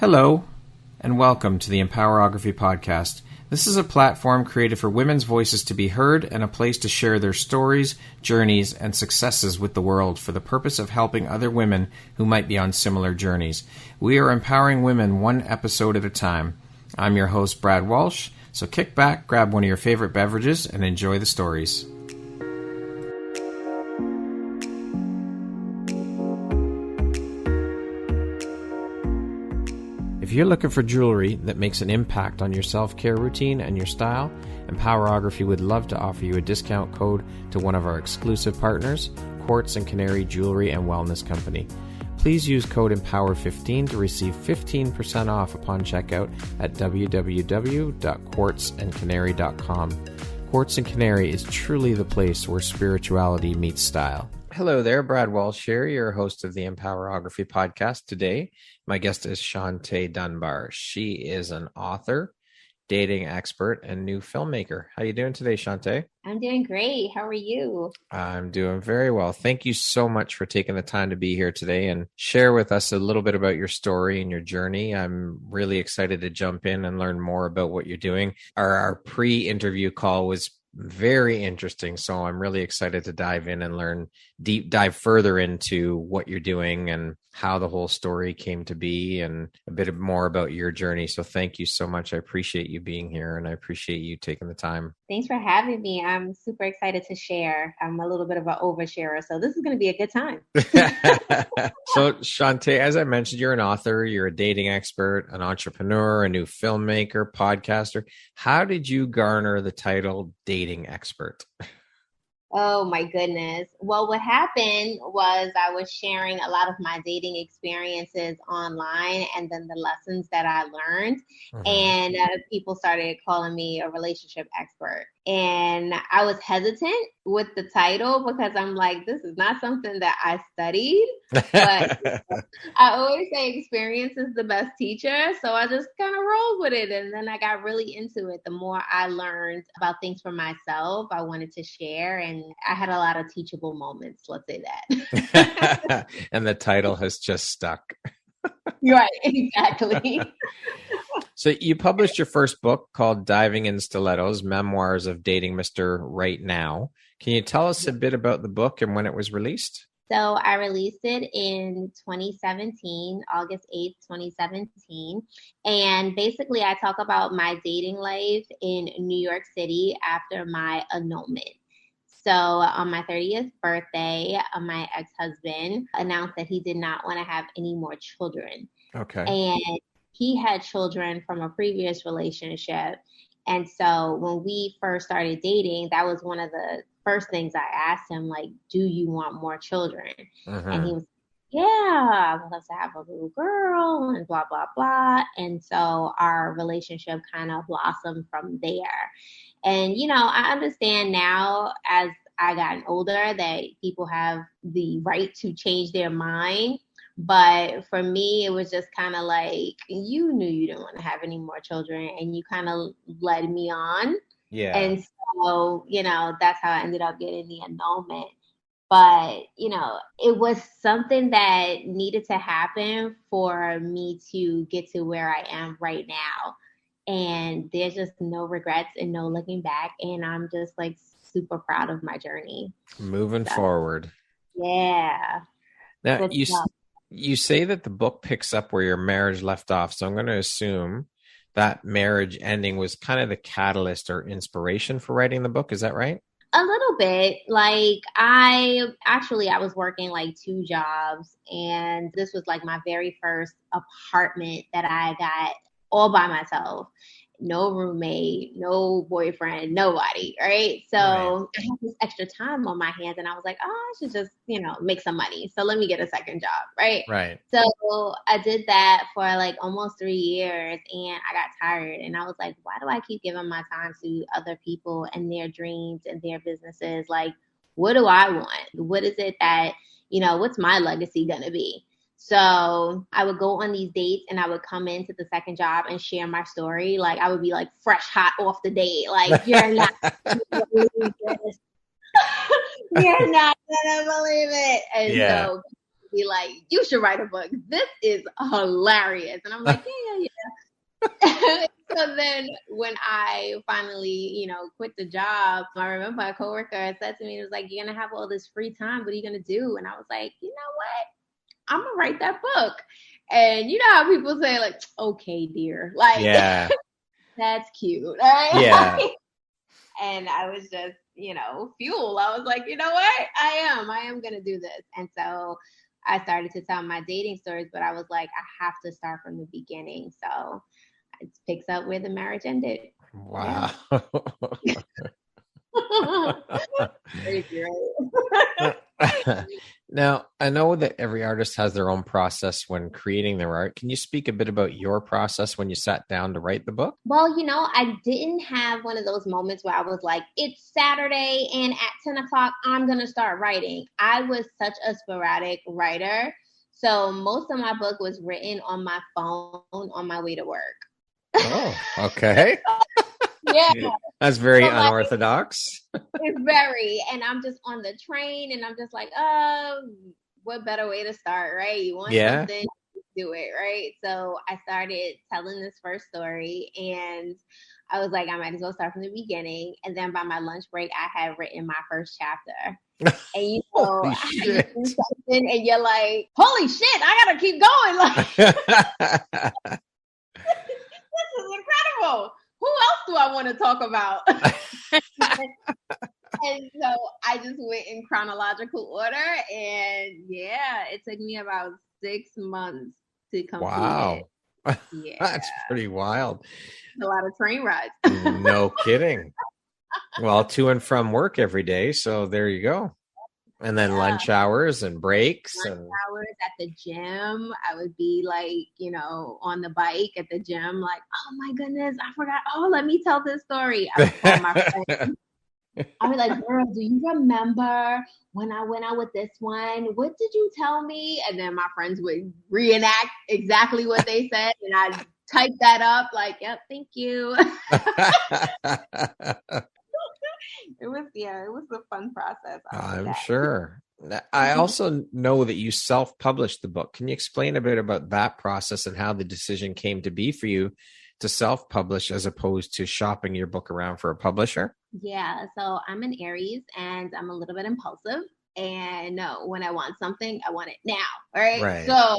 Hello, and welcome to the Empowerography Podcast. This is a platform created for women's voices to be heard and a place to share their stories, journeys, and successes with the world for the purpose of helping other women who might be on similar journeys. We are empowering women one episode at a time. I'm your host, Brad Walsh, so kick back, grab one of your favorite beverages, and enjoy the stories. If you're looking for jewelry that makes an impact on your self-care routine and your style, Empowerography would love to offer you a discount code to one of our exclusive partners, Quartz and Canary Jewelry and Wellness Company. Please use code EMPOWER15 to receive 15% off upon checkout at www.quartzandcanary.com. Quartz and Canary is truly the place where spirituality meets style. Hello there, Brad Walsh here, your host of the Empowerography Podcast. Today, my guest is Shauntay Dunbar. She is an author, dating expert, and new filmmaker. How you doing today, Shauntay? I'm doing great. How are you? I'm doing very well. Thank you so much for taking the time to be here today and share with us a little bit about your story and your journey. I'm really excited to jump in and learn more about what you're doing. Our pre-interview call was very interesting, so I'm really excited to dive in and deep dive further into what you're doing and how the whole story came to be and a bit more about your journey. So thank you so much. I appreciate you being here and I appreciate you taking the time. Thanks for having me. I'm super excited to share. I'm a little bit of an oversharer, so this is going to be a good time. So Shauntay, as I mentioned, you're an author, you're a dating expert, an entrepreneur, a new filmmaker, podcaster. How did you garner the title dating expert? Oh my goodness. Well, what happened was I was sharing a lot of my dating experiences online and then the lessons that I learned. And people started calling me a relationship expert. And I was hesitant with the title because I'm like, this is not something that I studied. But I always say experience is the best teacher. So I just kind of rolled with it. And then I got really into it. The more I learned about things for myself, I wanted to share. And I had a lot of teachable moments, let's say that. And the title has just stuck. Right, exactly. So you published your first book called Diving in Stilettos, Memoirs of Dating Mr. Right Now. Can you tell us a bit about the book and when it was released? So I released it in 2017, August 8th, 2017. And basically I talk about my dating life in New York City after my annulment. So on my 30th birthday, my ex-husband announced that he did not want to have any more children. Okay. And he had children from a previous relationship. And so when we first started dating, that was one of the first things I asked him, like, do you want more children? And he was, yeah, I would love to have a little girl and blah, blah, blah. And so our relationship kind of blossomed from there. And, you know, I understand now as I gotten older that people have the right to change their mind. But for me, it was just kind of like, you knew you didn't want to have any more children and you kind of led me on. Yeah. And so, you know, that's how I ended up getting the annulment. But, you know, it was something that needed to happen for me to get to where I am right now. And there's just no regrets and no looking back. And I'm just like super proud of my journey. Moving forward. Yeah. Now, you say that the book picks up where your marriage left off. So I'm going to assume that marriage ending was kind of the catalyst or inspiration for writing the book. Is that right? A little bit. Like I was working like 2 jobs, and this was like my very first apartment that I got all by myself. No roommate, no boyfriend, nobody, right? So I had this extra time on my hands and I was like, oh, I should just, you know, make some money. So let me get a second job, right? Right. So I did that for like almost 3 years and I got tired and I was like, why do I keep giving my time to other people and their dreams and their businesses? Like, what do I want? What is it that, you know, what's my legacy going to be? So I would go on these dates and I would come into the second job and share my story. Like I would be like fresh, hot off the date. Like, you're not going to believe this. You're not going to believe it. And so be like, you should write a book. This is hilarious. And I'm like, yeah. So then when I finally, quit the job, I remember a coworker said to me, it was like, you're going to have all this free time. What are you going to do? And I was like, you know what? I'm going to write that book. And you know how people say, like, okay, dear. Like, yeah. That's cute. Right? Yeah. And I was just, fuel. I was like, you know what? I am going to do this. And so I started to tell my dating stories, but I was like, I have to start from the beginning. So it picks up where the marriage ended. Wow. Yeah. Now, I know that every artist has their own process when creating their art. Can you speak a bit about your process when you sat down to write the book? Well, I didn't have one of those moments where I was like, it's Saturday and at 10 o'clock, I'm going to start writing. I was such a sporadic writer. So most of my book was written on my phone on my way to work. Oh, okay. Yeah. That's very unorthodox. It's very, and I'm just on the train and I'm just like, what better way to start, right? You want something, do it, right? So I started telling this first story and I was like, I might as well start from the beginning. And then by my lunch break, I had written my first chapter. And you do something and you're like, holy shit, I gotta keep going. Like, this is incredible. Who else do I want to talk about? And so I just went in chronological order. And yeah, it took me about 6 months to complete it. Yeah. That's pretty wild. A lot of train rides. No kidding. Well, to and from work every day. So there you go. And then lunch hours and breaks. Hours at the gym. I would be like, on the bike at the gym, like, oh my goodness, I forgot. Oh, let me tell this story. I would call my friends. I was like, girl, do you remember when I went out with this one? What did you tell me? And then my friends would reenact exactly what they said. And I'd type that up like, yep, thank you. It was a fun process. I'm sure. I also know that you self-published the book. Can you explain a bit about that process and how the decision came to be for you to self-publish as opposed to shopping your book around for a publisher? Yeah, so I'm an Aries and I'm a little bit impulsive. And no, when I want something, I want it now, right? So,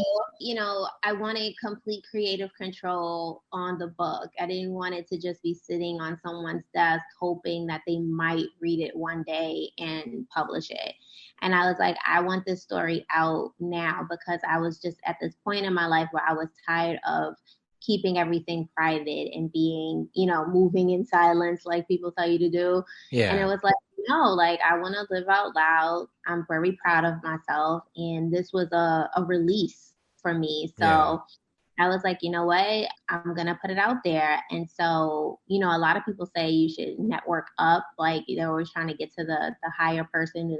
I wanted complete creative control on the book. I didn't want it to just be sitting on someone's desk hoping that they might read it one day and publish it. And I was like, I want this story out now because I was just at this point in my life where I was tired of keeping everything private and being, moving in silence like people tell you to do. Yeah. And it was like, no, like I want to live out loud. I'm very proud of myself. And this was a release for me. So I was like, you know what? I'm going to put it out there. And so, a lot of people say you should network up, like, always trying to get to the higher person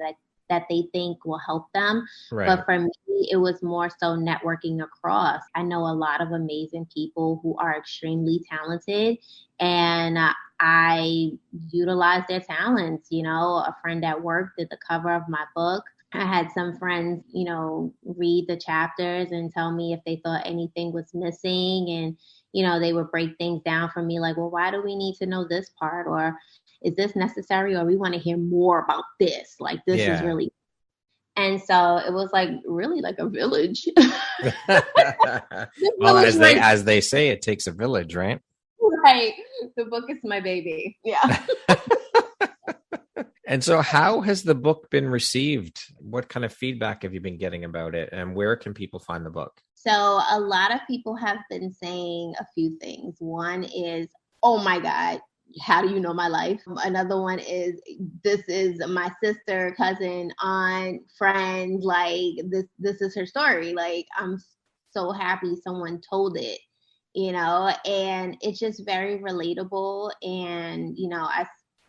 that they think will help them. Right. But for me, it was more so networking across. I know a lot of amazing people who are extremely talented, and I utilize their talents. A friend at work did the cover of my book. I had some friends, read the chapters and tell me if they thought anything was missing. And, they would break things down for me like, well, why do we need to know this part? Or is this necessary? Or we want to hear more about this. Like, this is really. And so it was like really like a village. Well, as they say, it takes a village, right? Right. The book is my baby. Yeah. And so how has the book been received? What kind of feedback have you been getting about it? And where can people find the book? So a lot of people have been saying a few things. One is, oh my God, how do you know my life? Another one is, this is my sister, cousin, aunt, friend. Like this is her story. Like, I'm so happy someone told it, and it's just very relatable. And,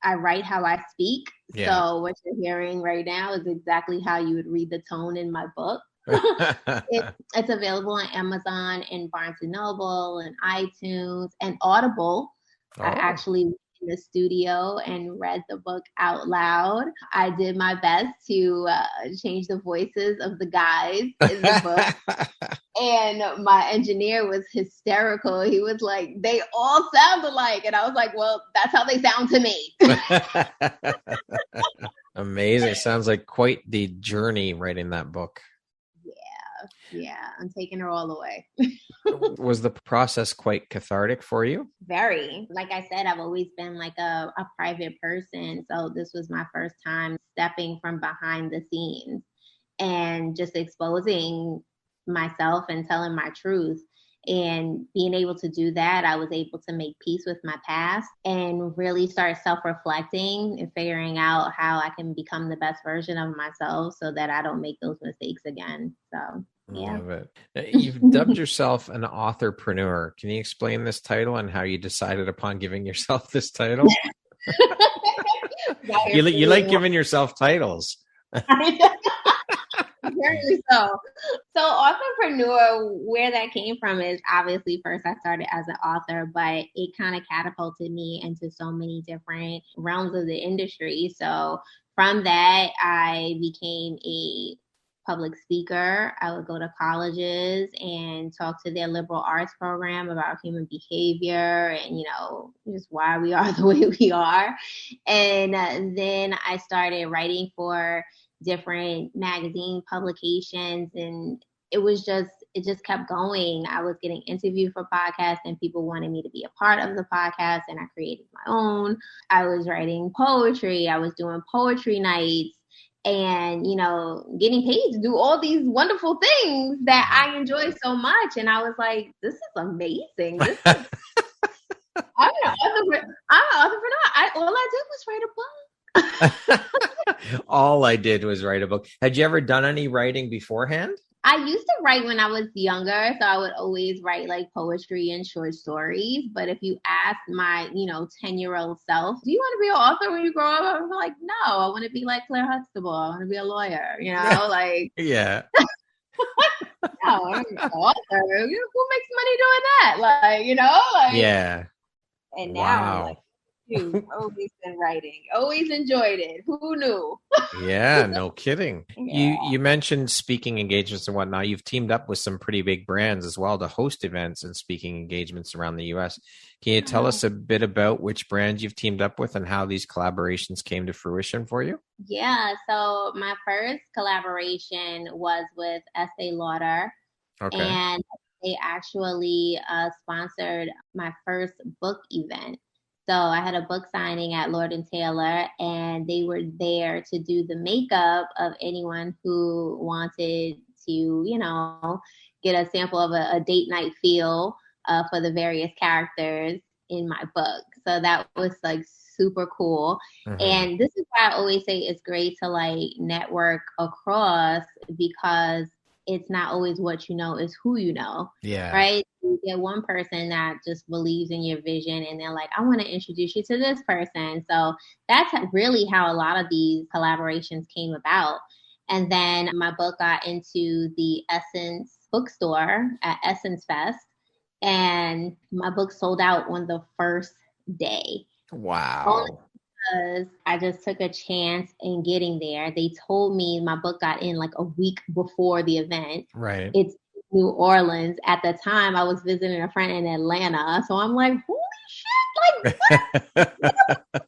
I write how I speak. Yeah. So what you're hearing right now is exactly how you would read the tone in my book. It's available on Amazon and Barnes & Noble and iTunes and Audible. I actually in the studio and read the book out loud. I did my best to change the voices of the guys in the book. And my engineer was hysterical. He was like, they all sound alike. And I was like, well, that's how they sound to me. Amazing. Sounds like quite the journey writing that book. Yeah, I'm taking her all the way. Was the process quite cathartic for you? Very. Like I said, I've always been like a private person. So this was my first time stepping from behind the scenes and just exposing myself and telling my truth. And being able to do that, I was able to make peace with my past and really start self-reflecting and figuring out how I can become the best version of myself so that I don't make those mistakes again. So, yeah. Love it. You've dubbed yourself an authorpreneur. Can you explain this title and how you decided upon giving yourself this title? You like giving yourself titles. Apparently so. So authorpreneur, where that came from is obviously first I started as an author, but it kind of catapulted me into so many different realms of the industry. So from that, I became a public speaker. I would go to colleges and talk to their liberal arts program about human behavior and, you know, just why we are the way we are. And then I started writing for different magazine publications, and it just kept going. I was getting interviewed for podcasts and people wanted me to be a part of the podcast, and I created my own. I was writing poetry. I was doing poetry nights and, you know, getting paid to do all these wonderful things that I enjoy so much. And I was like, this is amazing. This is, I'm an entrepreneur. All I did was write a book. All I did was write a book. Had you ever done any writing beforehand? I used to write when I was younger, so I would always write like poetry and short stories. But if you ask my, 10-year-old self, do you want to be an author when you grow up? I'm like, no, I want to be like Claire Huxtable. I want to be a lawyer, like. Yeah. No, I'm an author. Who makes money doing that? Yeah. And now I'm like, always been writing, always enjoyed it. Who knew? Yeah, no kidding. Yeah. You mentioned speaking engagements and whatnot. You've teamed up with some pretty big brands as well to host events and speaking engagements around the U.S. Can you tell us a bit about which brands you've teamed up with and how these collaborations came to fruition for you? Yeah, so my first collaboration was with Estee Lauder. Okay. And they actually sponsored my first book event. So I had a book signing at Lord & Taylor, and they were there to do the makeup of anyone who wanted to, get a sample of a date night feel for the various characters in my book. So that was like super cool. Mm-hmm. And this is why I always say it's great to like network across, because it's not always what you know, it's who you know. Yeah. Right? You get one person that just believes in your vision and they're like, I want to introduce you to this person. So that's really how a lot of these collaborations came about. And then my book got into the Essence bookstore at Essence Fest, and my book sold out on the first day. Wow. Only because I just took a chance in getting there. They told me my book got in like a week before the event. Right. It's New Orleans. At the time, I was visiting a friend in Atlanta. So I'm like, holy shit, like,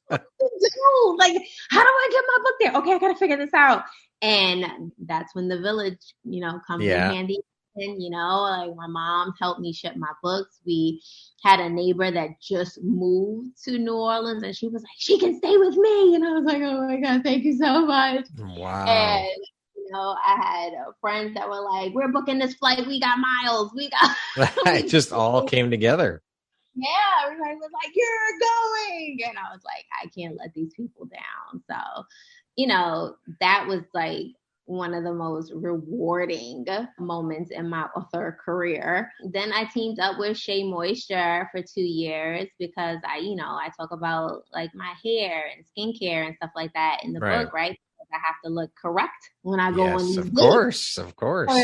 what? Like, how do I get my book there? Okay, I got to figure this out. And that's when the village, comes in handy. And, like my mom helped me ship my books. We had a neighbor that just moved to New Orleans, and she was like, she can stay with me. And I was like, oh my God, thank you so much. Wow. And, I had friends that were like, we're booking this flight. We got miles. We got. It just all came together. Yeah. Everybody was like, you're going. And I was like, I can't let these people down. So, that was like one of the most rewarding moments in my author career. Then I teamed up with Shea Moisture for 2 years because I talk about like my hair and skincare and stuff like that in the book, right? Because I have to look correct when I go on these dates. Of course.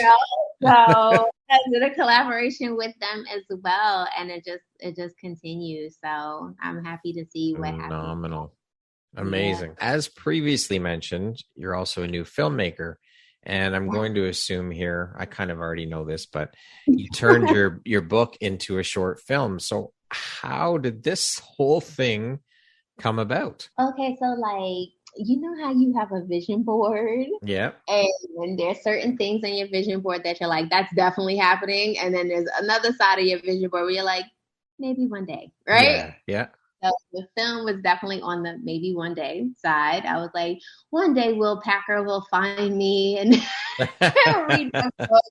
So I did a collaboration with them as well, and it just continues. So I'm happy to see what happens. Phenomenal. Amazing. Yeah. As previously mentioned, you're also a new filmmaker. And I'm going to assume here, I kind of already know this, but you turned your book into a short film. So how did this whole thing come about? Okay, so like, you know how you have a vision board? Yeah. And there's certain things on your vision board that you're like, that's definitely happening. And then there's another side of your vision board where you're like, maybe one day, right? Yeah. Yeah. So the film was definitely on the maybe one day side. I was like, one day Will Packer will find me and read the book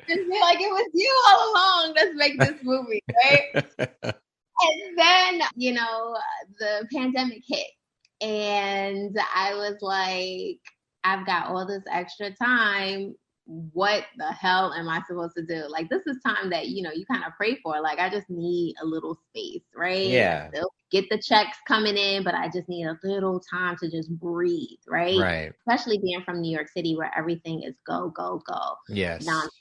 and be like, it was you all along. Let's make this movie, right? And then, you know, the pandemic hit. And I was like, I've got all this extra time. What the hell am I supposed to do? Like, this is time that, you know, you kind of pray for. Like, I just need a little space, right? Yeah. They'll get the checks coming in, but I just need a little time to just breathe, right? Right. Especially being from New York City where everything is go, go, go. Yes. Non-stop.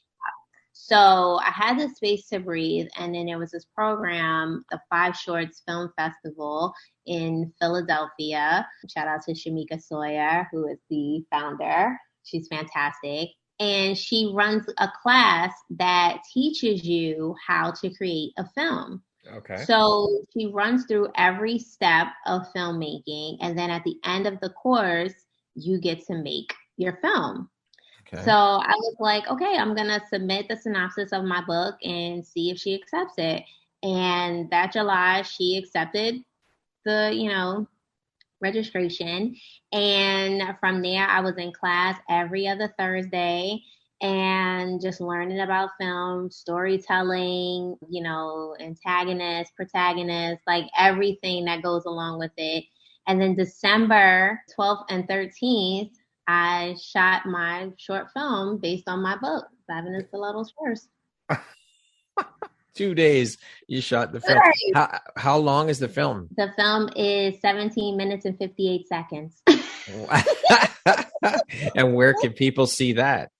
So I had this space to breathe. And then there was this program, the Five Shorts Film Festival in Philadelphia. Shout out to Shamika Sawyer, who is the founder. She's fantastic. And she runs a class that teaches you how to create a film. Okay. So she runs through every step of filmmaking. And then at the end of the course, you get to make your film. Okay. So I was like, okay, I'm going to submit the synopsis of my book and see if she accepts it. And that July, she accepted the, you know, registration. And from there, I was in class every other Thursday and just learning about film, storytelling, you know, antagonist, protagonist, like everything that goes along with it. And then December 12th and 13th, I shot my short film based on my book, Seven and Stilettos First. 2 days you shot the film. Right. How long is the film? The film is 17 minutes and 58 seconds. And where can people see that?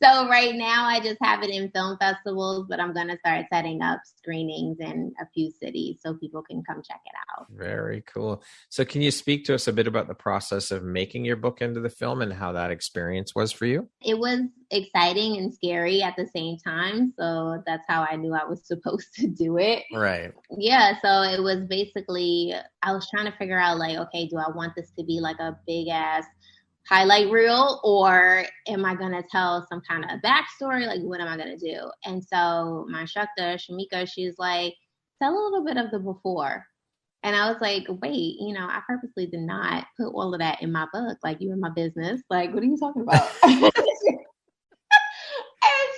So right now I just have it in film festivals, but I'm going to start setting up screenings in a few cities so people can come check it out. Very cool. So can you speak to us a bit about the process of making your book into the film and how that experience was for you? It was exciting and scary at the same time. So that's how I knew I was supposed to do it. Right. Yeah. So it was basically, I was trying to figure out like, okay, do I want this to be like a big ass highlight reel, or am I going to tell some kind of backstory? Like, what am I going to do? And so my instructor, Shamika, she's like, tell a little bit of the before. And I was like, wait, you know, I purposely did not put all of that in my book. Like, you in my business. Like, what are you talking about? And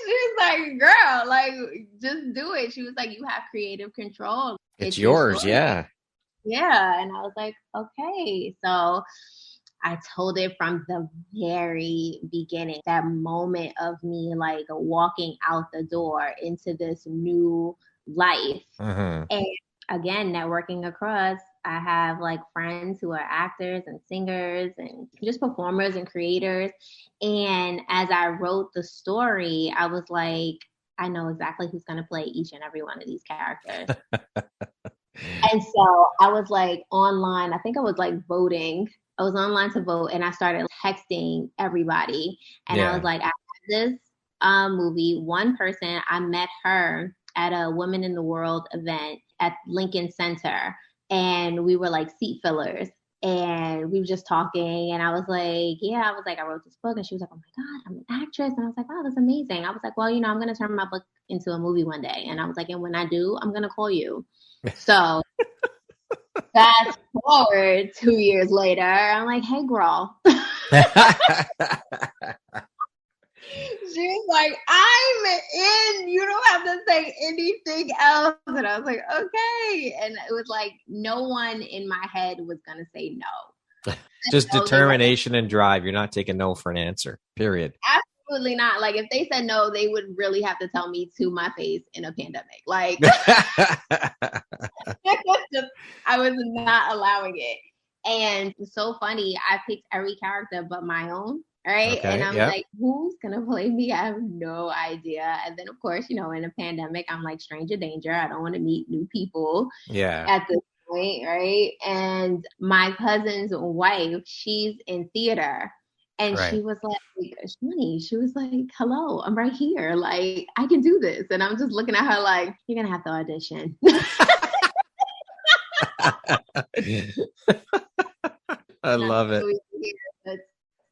she's like, girl, like, just do it. She was like, you have creative control. It's yours. Yeah. Yeah. And I was like, okay. So I told it from the very beginning, that moment of me like walking out the door into this new life. And again, networking across, I have like friends who are actors and singers and just performers and creators. And as I wrote the story, I was like, I know exactly who's going to play each and every one of these characters. And so I was like online, I think I was like voting. I was online to vote and I started texting everybody. And I was like, I have this movie. One person, I met her at a Women in the World event at Lincoln Center. And we were like seat fillers. And we were just talking. And I was like, I wrote this book. And she was like, oh my God, I'm an actress. And I was like, wow, that's amazing. I was like, well, you know, I'm going to turn my book into a movie one day. And I was like, and when I do, I'm going to call you. So fast forward 2 years later, I'm like, hey, girl. She's like, I'm in. You don't have to say anything else. And I was like, okay. And it was like, no one in my head was going to say no. Just determination and drive. You're not taking no for an answer, period. Absolutely not. Like, if they said no, they would really have to tell me to my face in a pandemic. Like, I was not allowing it. And it's so funny. I picked every character but my own. Right. And Okay. I'm Yep. like, who's going to play me? I have no idea. And then, of course, in a pandemic, I'm like, stranger danger. I don't want to meet new people Yeah. at this point. Right. And my cousin's wife, she's in theater. And Right. she was like, Shani, she was like, hello, I'm right here. Like, I can do this. And I'm just looking at her like, you're going to have to audition. I love it.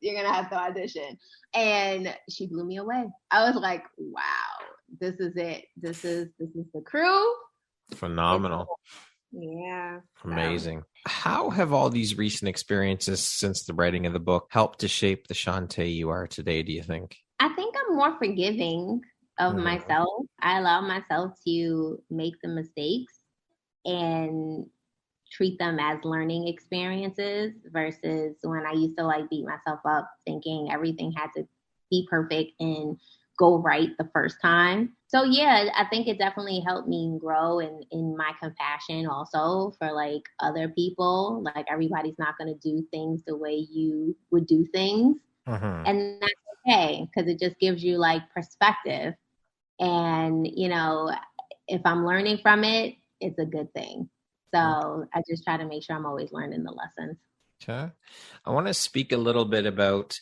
You're gonna have to audition. And she blew me away. I was like, wow, this is it. This is the crew. Phenomenal. Yeah. Amazing. How have all these recent experiences since the writing of the book helped to shape the Shauntay you are today, do you think? I think I'm more forgiving of myself. I allow myself to make the mistakes and treat them as learning experiences versus when I used to like beat myself up thinking everything had to be perfect and go right the first time. So yeah, I think it definitely helped me grow in my compassion also for like other people. Like everybody's not going to do things the way you would do things. And that's okay because it just gives you like perspective. And, if I'm learning from it, it's a good thing. So I just try to make sure I'm always learning the lessons. Okay. I want to speak a little bit about,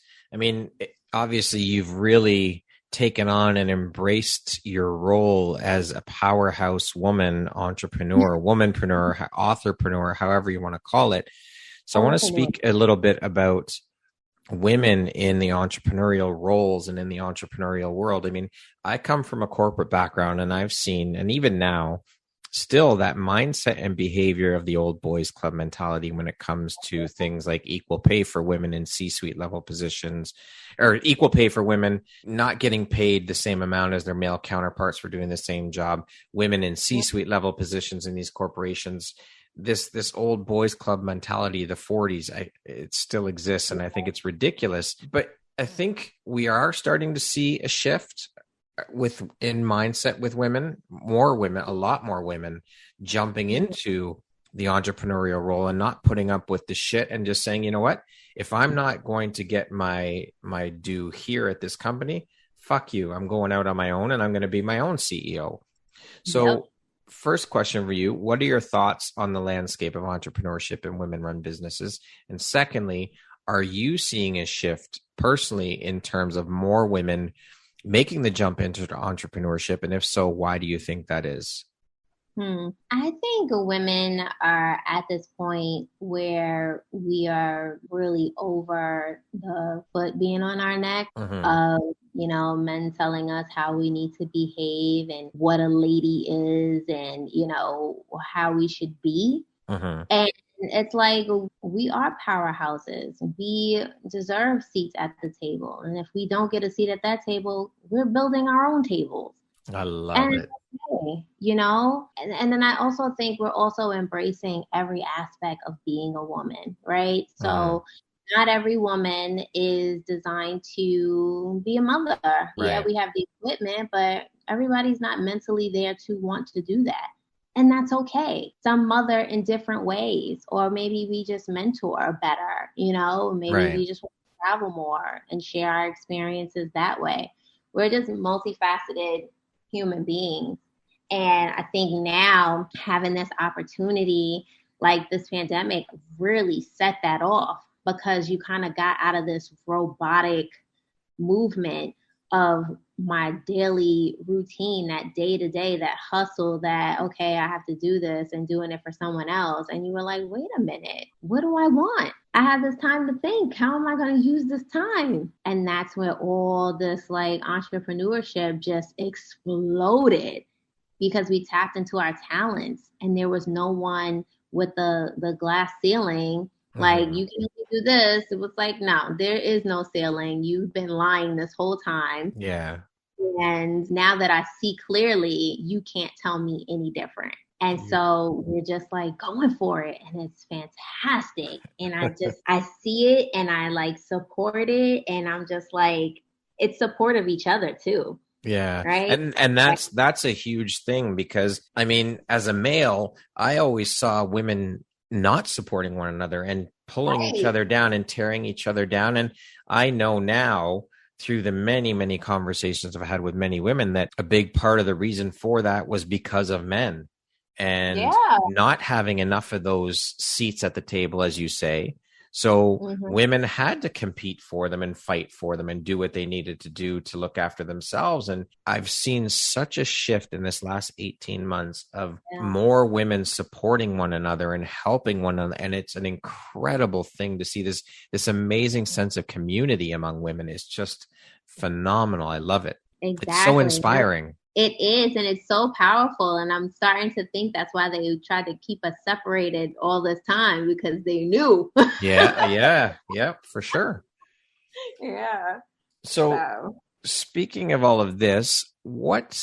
obviously you've really taken on and embraced your role as a powerhouse woman, entrepreneur, womanpreneur, authorpreneur, however you want to call it. So I want to speak a little bit about women in the entrepreneurial roles and in the entrepreneurial world. I come from a corporate background and I've seen, and even now, still that mindset and behavior of the old boys club mentality when it comes to things like equal pay for women in C-suite level positions, or equal pay for women not getting paid the same amount as their male counterparts for doing the same job, women in C-suite level positions in these corporations. This old boys club mentality, the 40s, it still exists. And I think it's ridiculous, but I think we are starting to see a shift in mindset with women, a lot more women jumping into the entrepreneurial role and not putting up with the shit and just saying, you know what, if I'm not going to get my due here at this company, fuck you. I'm going out on my own and I'm going to be my own CEO. So first question for you, what are your thoughts on the landscape of entrepreneurship and women-run businesses? And secondly, are you seeing a shift personally in terms of more women making the jump into entrepreneurship? And if so, why do you think that is? I think women are at this point where we are really over the foot being on our neck of, men telling us how we need to behave and what a lady is and, how we should be. And it's like we are powerhouses. We deserve seats at the table. And if we don't get a seat at that table, we're building our own tables. I love it. Okay, and then I also think we're also embracing every aspect of being a woman, right? So not every woman is designed to be a mother. Right. Yeah, we have the equipment, but everybody's not mentally there to want to do that. And that's okay. Some mother in different ways, or maybe we just mentor better, maybe we just want to travel more and share our experiences that way. We're just multifaceted human beings. And I think now having this opportunity, like this pandemic, really set that off because you kind of got out of this robotic movement of my daily routine, that day to day, that hustle, that, okay, I have to do this and doing it for someone else. And you were like, wait a minute, what do I want? I have this time to think. How am I going to use this time? And that's where all this like entrepreneurship just exploded because we tapped into our talents and there was no one with the glass ceiling. Like, you can do this. It was like, no, there is no ceiling. You've been lying this whole time. Yeah. And now that I see clearly, you can't tell me any different. And so we're just like going for it. And it's fantastic. And I see it and I like support it. And I'm just like, it's support of each other too. Yeah. Right. And that's a huge thing because as a male, I always saw women not supporting one another and pulling each other down and tearing each other down. And I know now through the many, many conversations I've had with many women that a big part of the reason for that was because of men and not having enough of those seats at the table, as you say. So women had to compete for them and fight for them and do what they needed to do to look after themselves. And I've seen such a shift in this last 18 months of more women supporting one another and helping one another. And it's an incredible thing to see this amazing sense of community among women. Is just phenomenal. I love it. Exactly. It's so inspiring. It is, and it's so powerful. And I'm starting to think that's why they tried to keep us separated all this time, because they knew. Yeah, for sure. Yeah. So speaking of all of this, what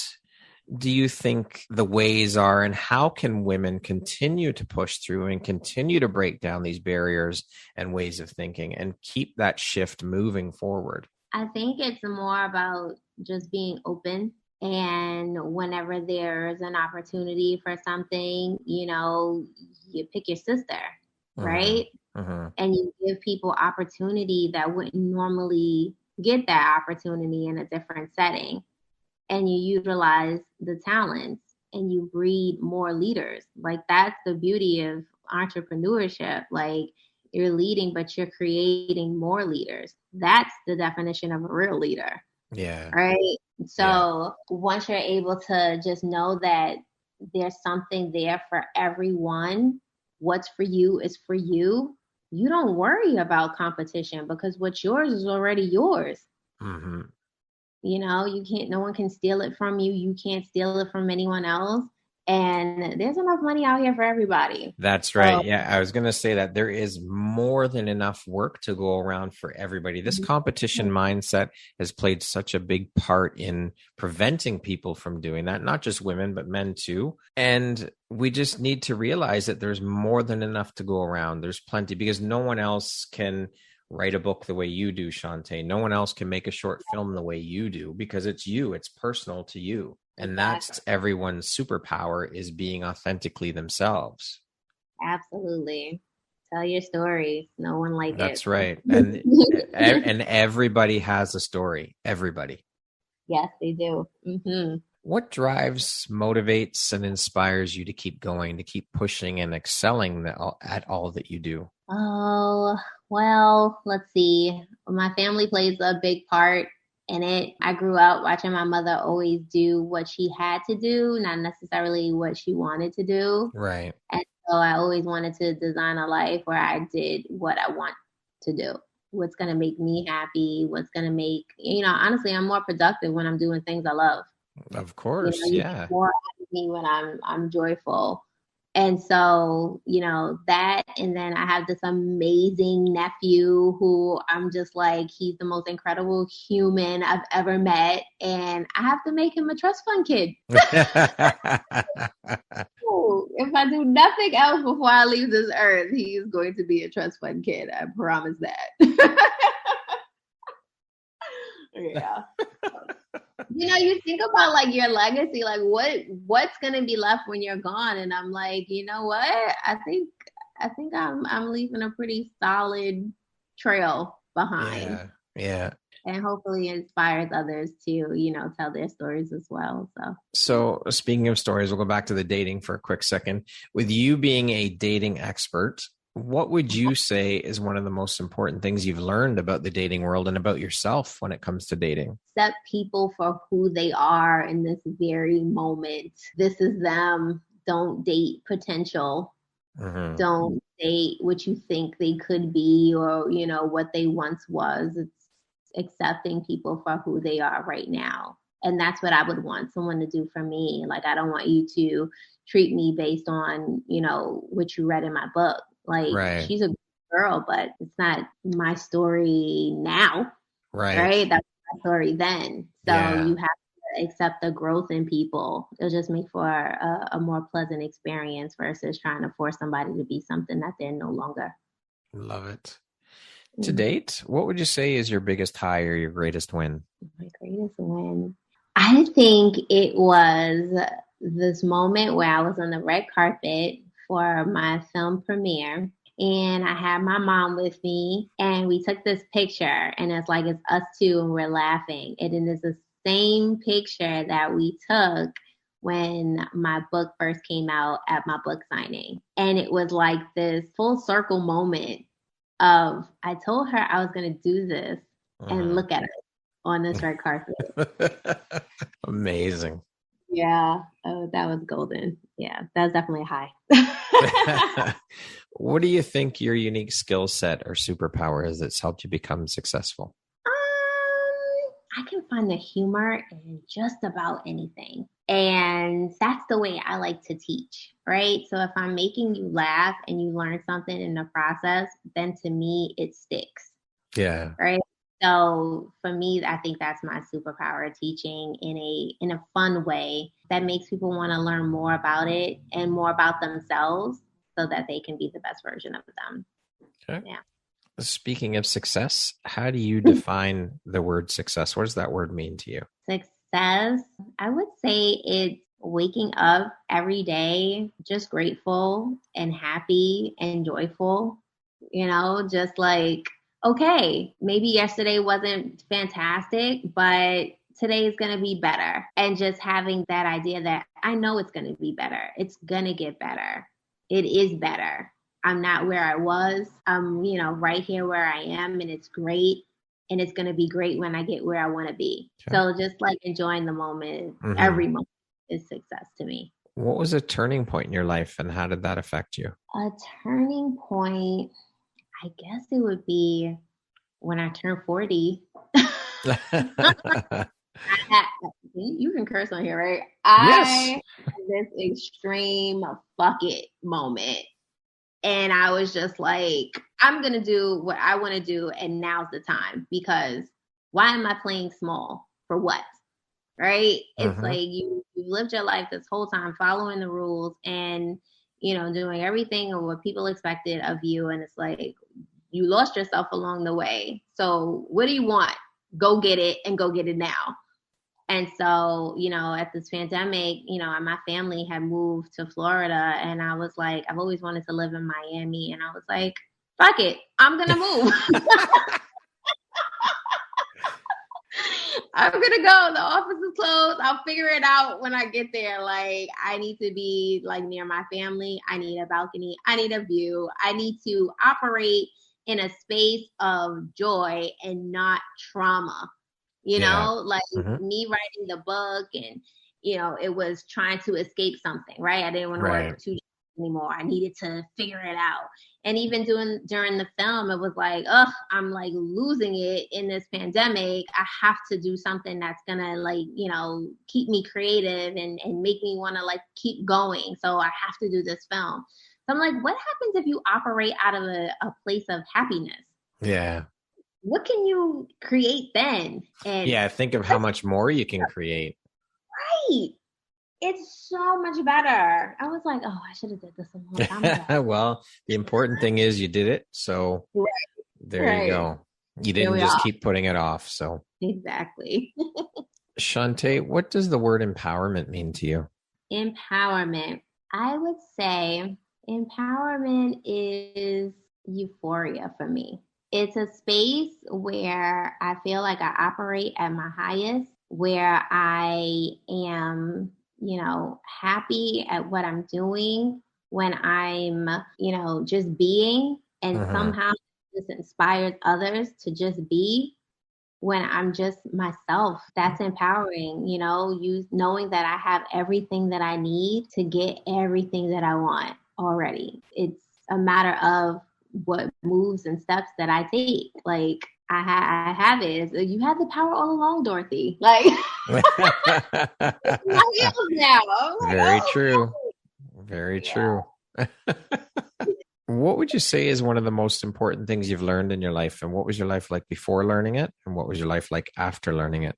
do you think the ways are, and how can women continue to push through and continue to break down these barriers and ways of thinking and keep that shift moving forward? I think it's more about just being open. And whenever there's an opportunity for something, you pick your sister, right? And you give people opportunity that wouldn't normally get that opportunity in a different setting. And you utilize the talents and you breed more leaders. Like, that's the beauty of entrepreneurship. Like, you're leading, but you're creating more leaders. That's the definition of a real leader. Yeah. Right. So once you're able to just know that there's something there for everyone, what's for you is for you. You don't worry about competition, because what's yours is already yours. No one can steal it from you. You can't steal it from anyone else. And there's enough money out here for everybody. That's right. Yeah, I was going to say that there is more than enough work to go around for everybody. This competition mindset has played such a big part in preventing people from doing that, not just women, but men too. And we just need to realize that there's more than enough to go around. There's plenty, because no one else can write a book the way you do, Shauntay. No one else can make a short film the way you do, because it's you. It's personal to you. And that's everyone's superpower, is being authentically themselves. Absolutely. Tell your story. No one like it. That's right. And everybody has a story. Everybody. Yes, they do. What drives, motivates, and inspires you to keep going, to keep pushing and excelling at all that you do? Oh, well, let's see. My family plays a big part in it. I grew up watching my mother always do what she had to do, not necessarily what she wanted to do. Right. And so I always wanted to design a life where I did what I want to do. What's going to make me happy? What's going to make, honestly, I'm more productive when I'm doing things I love. Of course. You get more out of me when I'm joyful. And so, that, and then I have this amazing nephew who I'm just like, he's the most incredible human I've ever met. And I have to make him a trust fund kid. If I do nothing else before I leave this earth, he is going to be a trust fund kid. I promise that. Yeah. You think about like your legacy, like what's gonna be left when you're gone, and I'm like, you know what? I think I'm leaving a pretty solid trail behind. Yeah. And hopefully inspires others to, tell their stories as well. So speaking of stories, we'll go back to the dating for a quick second. With you being a dating expert, what would you say is one of the most important things you've learned about the dating world and about yourself when it comes to dating? Accept people for who they are in this very moment. This is them. Don't date potential. Don't date what you think they could be, or, what they once was. It's accepting people for who they are right now. And that's what I would want someone to do for me. Like, I don't want you to treat me based on, what you read in my book. Like, she's a good girl, but it's not my story now. Right? That's my story then. So you have to accept the growth in people. It'll just make for a more pleasant experience versus trying to force somebody to be something that they're no longer. Love it. To date, what would you say is your biggest high or your greatest win? My greatest win? I think it was this moment where I was on the red carpet for my film premiere, and I had my mom with me, and we took this picture, and it's like it's us two and we're laughing. And then it's the same picture that we took when my book first came out at my book signing. And it was like this full circle moment of, I told her I was going to do this, and look at it on this red carpet. Amazing. Yeah. Oh, that was golden. Yeah, that was definitely a high. What do you think your unique skill set or superpower is that's helped you become successful? I can find the humor in just about anything. And that's the way I like to teach, right? So if I'm making you laugh and you learn something in the process, then to me, it sticks. Yeah. Right. So for me, I think that's my superpower, teaching in a fun way that makes people want to learn more about it and more about themselves so that they can be the best version of them. Okay. Yeah. Speaking of success, how do you define the word success? What does that word mean to you? Success, I would say it's waking up every day just grateful and happy and joyful, just like, okay, maybe yesterday wasn't fantastic, but today is going to be better. And just having that idea that I know it's going to be better. It's going to get better. It is better. I'm not where I was. I'm, right here where I am, and it's great. And it's going to be great when I get where I want to be. Okay. So just like enjoying the moment, every moment is success to me. What was a turning point in your life, and how did that affect you? A turning point, I guess it would be when I turned 40. You can curse on here, right? Yes. I had this extreme fuck it moment. And I was just like, I'm going to do what I want to do. And now's the time, because why am I playing small? For what? Right? It's like you've lived your life this whole time following the rules and, doing everything of what people expected of you. And it's like, you lost yourself along the way. So what do you want? Go get it, and go get it now. And so, at this pandemic, my family had moved to Florida, and I was like, I've always wanted to live in Miami. And I was like, fuck it, I'm going to move. I'm going to go. The office is closed. I'll figure it out when I get there. Like, I need to be like near my family. I need a balcony. I need a view. I need to operate in a space of joy and not trauma. Me writing the book, and, it was trying to escape something, right? I didn't want to work 2 days anymore. I needed to figure it out. And even during the film, it was like, I'm like losing it in this pandemic. I have to do something that's going to keep me creative and make me want to keep going. So I have to do this film. So I'm like, what happens if you operate out of a place of happiness? Yeah. What can you create then? And think of how much more you can create. Right. It's so much better. I was like, I should have did this a long time ago. Well, the important thing is you did it. So there you go. You didn't just keep putting it off. So exactly. Shauntay, what does the word empowerment mean to you? Empowerment. I would say empowerment is euphoria for me. It's a space where I feel like I operate at my highest, where I am, happy at what I'm doing, when I'm, just being, and somehow this inspires others to just be. When I'm just myself, that's empowering, knowing that I have everything that I need to get everything that I want already. It's a matter of what moves and steps that I take. Like, I have it. You had the power all along, Dorothy. Like, my heels now. Very true. Very true. What would you say is one of the most important things you've learned in your life? And what was your life like before learning it? And what was your life like after learning it?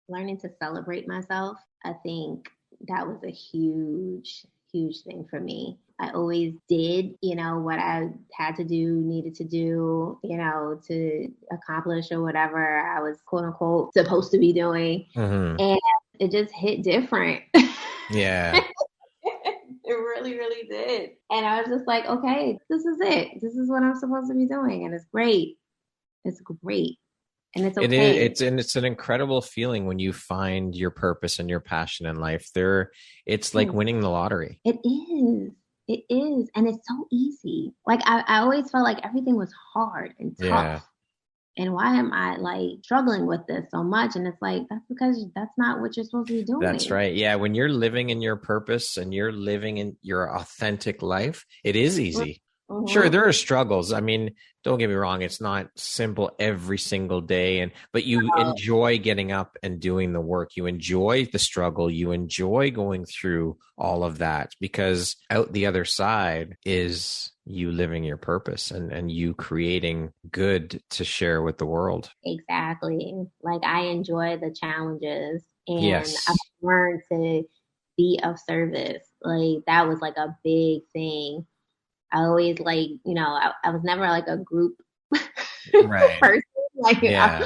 Learning to celebrate myself. I think that was a huge, huge thing for me. I always did, what I had to do, needed to do, to accomplish or whatever I was quote unquote supposed to be doing. And it just hit different. Yeah. really, really did. And I was just like, okay, this is it. This is what I'm supposed to be doing. And it's great. It's great. And it's It is, okay. it's an incredible feeling when you find your purpose and your passion in life. It's like Yes, winning the lottery. it is. It is. And it's so easy. Like I always felt like everything was hard and Yeah. tough. And why am I like struggling with this so much? And it's like, that's because that's not what you're supposed to be That's doing. right. Yeah. When you're living in your purpose and you're living in your authentic life, it is easy. Sure, Mm-hmm. there are struggles. I mean, don't get me wrong, it's not simple every single day but you So, enjoy getting up and doing the work. You enjoy the struggle. You enjoy going through all of that because out the other side is you living your purpose and you creating good to share with the world. exactly. Like I enjoy the challenges and I've Yes. learned to be of service. Like that was like a big thing. I always like, I was never like a group Right. person. Like I Yeah.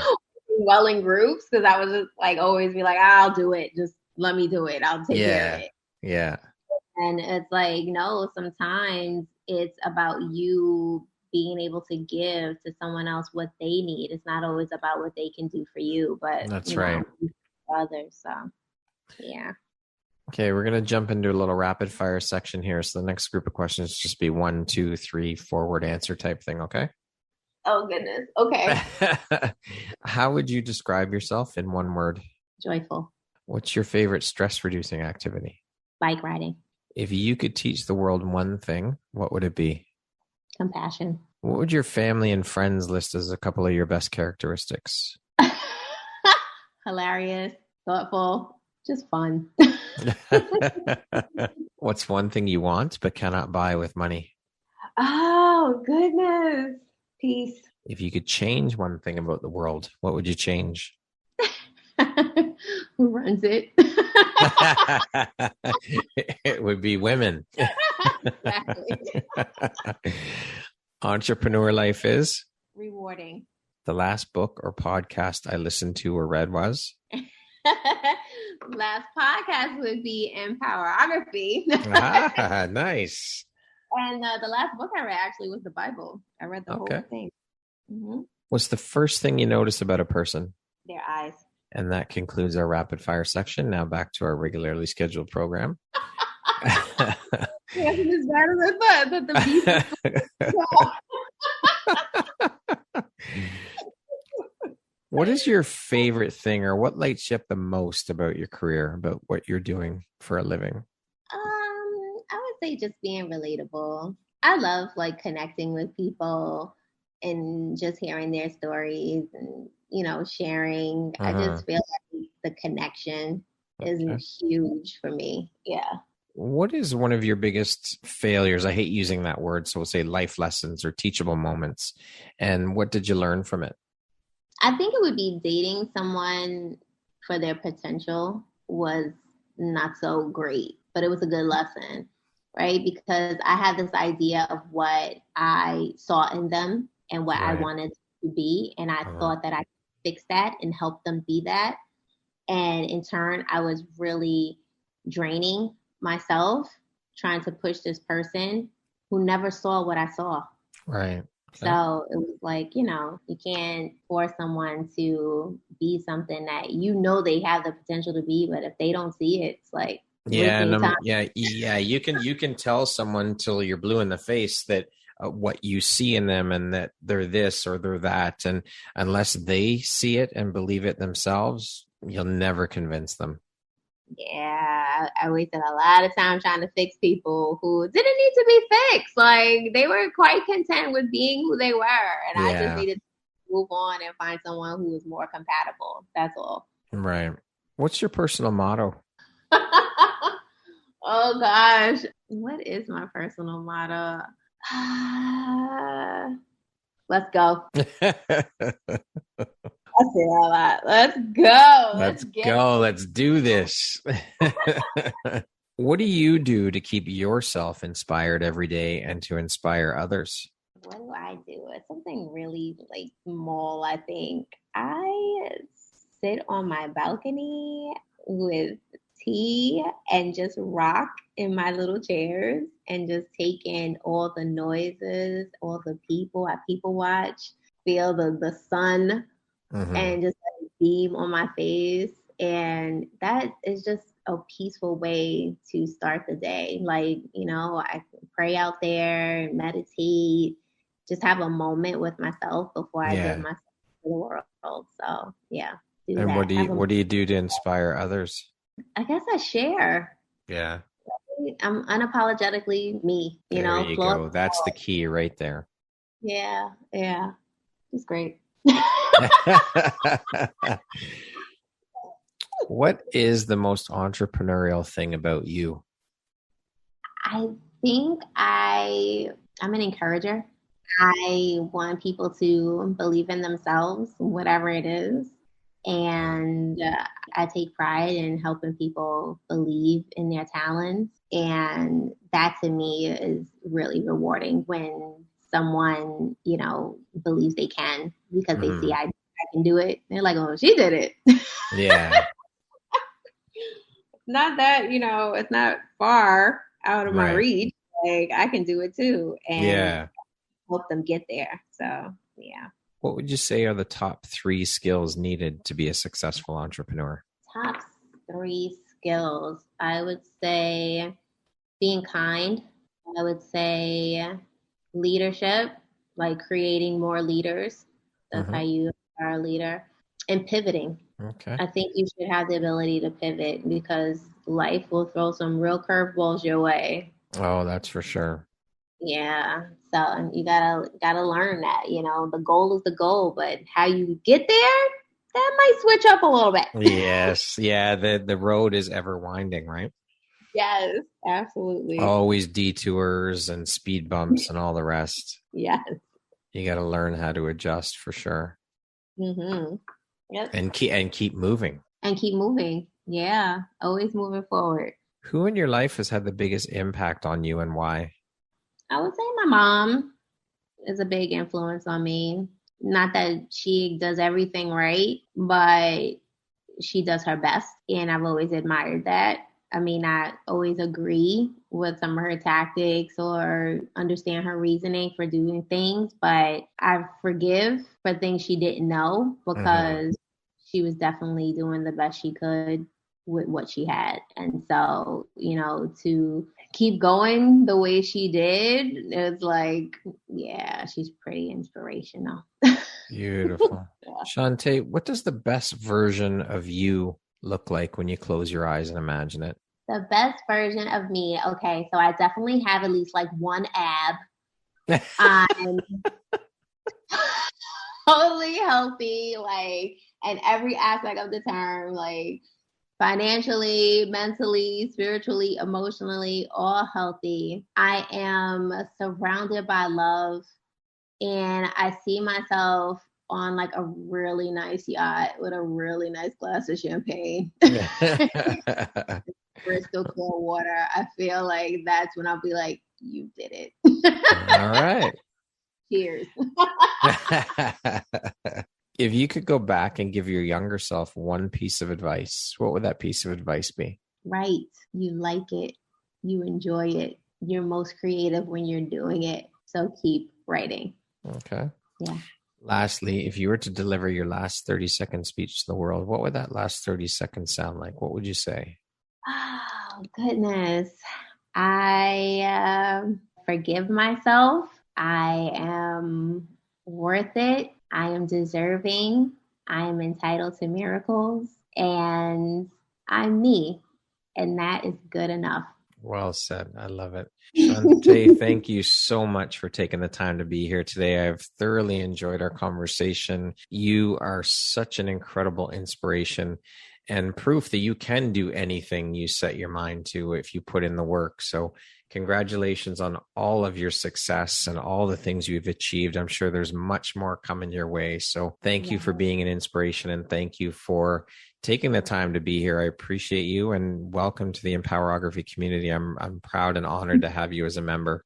well in groups because I was just like always be like, I'll do it. Just let me do it. I'll take care of Yeah. it. Yeah. And it's like, no, sometimes it's about you being able to give to someone else what they need. It's not always about what they can do for you, but That's right. for others. So yeah. Okay, we're gonna jump into a little rapid fire section here. So the next group of questions just be 1, 2, 3, forward answer type thing. Okay. Oh goodness. Okay. How would you describe yourself in one word? Joyful. What's your favorite stress reducing activity? Bike riding. If you could teach the world one thing, what would it be? Compassion. What would your family and friends list as a couple of your best characteristics? Hilarious, thoughtful, just fun. What's one thing you want but cannot buy with money? Oh, goodness. Peace. If you could change one thing about the world, what would you change? Who runs it? It would be women. Exactly. Entrepreneur life is Rewarding. the last book or podcast I listened to or read was. Last podcast would be Empowerography. Nice. And the last book I read actually was the Bible. I read the Okay. whole thing. Mm-hmm. What's the first thing you notice about a person? Their eyes. And that concludes our rapid fire section. Now back to our regularly scheduled program. Yes, as bad as I thought that the What is your favorite thing or what lights you up the most about your career, about what you're doing for a living? I would say just being relatable. I love like connecting with people and just hearing their stories and sharing. I Uh-huh. just feel like the connection is Okay. huge for me. Yeah. What is one of your biggest failures? I hate using that word, so we'll say life lessons or teachable moments. And what did you learn from it? I think it would be dating someone for their potential was not so great, but it was a good lesson, right? Because I had this idea of what I saw in them and what I Right. wanted to be. And I Uh-huh. thought that I could fix that and help them be that. And in turn, I was really draining myself trying to push this person who never saw what I saw. Right. Okay. So it was like, you can't force someone to be something that they have the potential to be, but if they don't see it, it's like Yeah, wasting your time. yeah. You can tell someone till you're blue in the face that what you see in them and that they're this or they're that, and unless they see it and believe it themselves, you'll never convince them. Yeah, I wasted a lot of time trying to fix people who didn't need to be fixed. Like they were quite content with being who they were, and I just Yeah, needed to move on and find someone who was more compatible. That's all. right. What's your personal motto? Oh gosh, what is my personal motto? Let's go. I say a lot. Let's go. Let's go. Let's do this. What do you do to keep yourself inspired every day and to inspire others? What do I do? It's something really like small, I think. I sit on my balcony with tea and just rock in my little chairs and just take in all the noises, all the people. I people watch, feel the sun and just let it beam on my face. And that is just a peaceful way to start the day. Like, I pray out there, meditate, just have a moment with myself before I give myself to the world. So yeah, do And that. What do you do to inspire others? I guess I share. Yeah. I'm unapologetically me, There you go. That's the key right there. Yeah. It's great. What is the most entrepreneurial thing about you? I think I'm an encourager. I want people to believe in themselves, whatever it is. And I take pride in helping people believe in their talents. And that to me is really rewarding when someone, believes they can because they see I can do it. They're like, oh, she did it. Yeah. Not that, it's not far out of my reach. Like I can do it too. And help them get there. So, yeah. What would you say are the top 3 skills needed to be a successful entrepreneur? Top 3 skills. I would say being kind. I would say leadership, like creating more leaders. That's how you are a leader. And pivoting. Okay. I think you should have the ability to pivot because life will throw some real curveballs your way. Oh, that's for sure. Yeah. So you gotta learn that, the goal is the goal, but how you get there, that might switch up a little bit. Yes. Yeah. The road is ever winding, right? Yes, absolutely. Always detours and speed bumps and all the rest. Yes. You got to learn how to adjust for sure. Yep. And keep moving. And keep moving. Yeah. Always moving forward. Who in your life has had the biggest impact on you and why? I would say my mom is a big influence on me. Not that she does everything right, but she does her best. And I've always admired that. I may not always agree with some of her tactics or understand her reasoning for doing things, but I forgive for things she didn't know because she was definitely doing the best she could with what she had. And so, to keep going the way she did, it's like, yeah, she's pretty inspirational. Beautiful. Shauntay, what does the best version of you look like when you close your eyes and imagine it? The best version of me. Okay, so I definitely have at least like one ab. I'm totally healthy, like in every aspect of the term, like financially, mentally, spiritually, emotionally, all healthy. I am surrounded by love, and I see myself on like a really nice yacht with a really nice glass of champagne. Crystal clear water. I feel like that's when I'll be like, you did it. All right. Cheers. If you could go back and give your younger self one piece of advice, what would that piece of advice be? Right. You like it. You enjoy it. You're most creative when you're doing it. So keep writing. Okay. Yeah. Lastly, if you were to deliver your last 30-second speech to the world, what would that last 30 seconds sound like? What would you say? Oh, goodness. I forgive myself. I am worth it. I am deserving. I am entitled to miracles. And I'm me. And that is good enough. Well said. I love it. Shauntay, thank you so much for taking the time to be here today. I've thoroughly enjoyed our conversation. You are such an incredible inspiration and proof that you can do anything you set your mind to if you put in the work. So congratulations on all of your success and all the things you've achieved. I'm sure there's much more coming your way. So thank you for being an inspiration, and thank you for taking the time to be here. I appreciate you, and welcome to the Empowerography community. I'm proud and honored to have you as a member.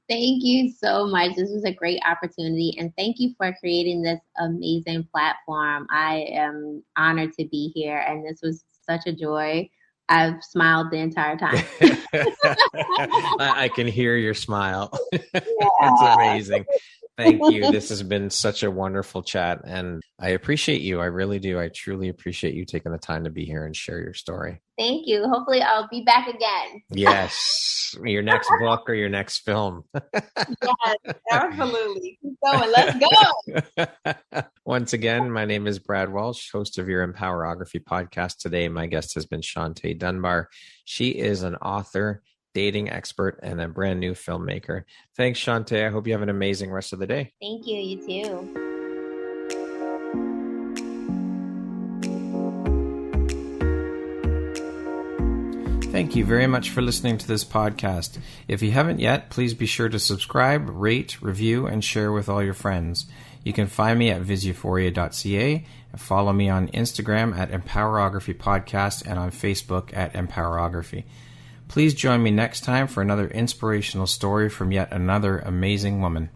Thank you so much. This was a great opportunity, and thank you for creating this amazing platform. I am honored to be here, and this was such a joy I've smiled the entire time. I can hear your smile. Yeah. That's amazing. Thank you. This has been such a wonderful chat, and I appreciate you. I really do. I truly appreciate you taking the time to be here and share your story. Thank you. Hopefully I'll be back again. Yes. Your next book or your next film. Yes, absolutely. Keep going. Let's go. Once again, my name is Brad Walsh, host of your Empowerography podcast. Today, my guest has been Shauntay Dunbar. She is an author, dating expert, and a brand new filmmaker. Thanks, Shauntay. I hope you have an amazing rest of the day. Thank you. You too. Thank you very much for listening to this podcast. If you haven't yet, please be sure to subscribe, rate, review, and share with all your friends. You can find me at viseuphoria.ca and follow me on Instagram at Empowerography Podcast and on Facebook at Empowerography. Please join me next time for another inspirational story from yet another amazing woman.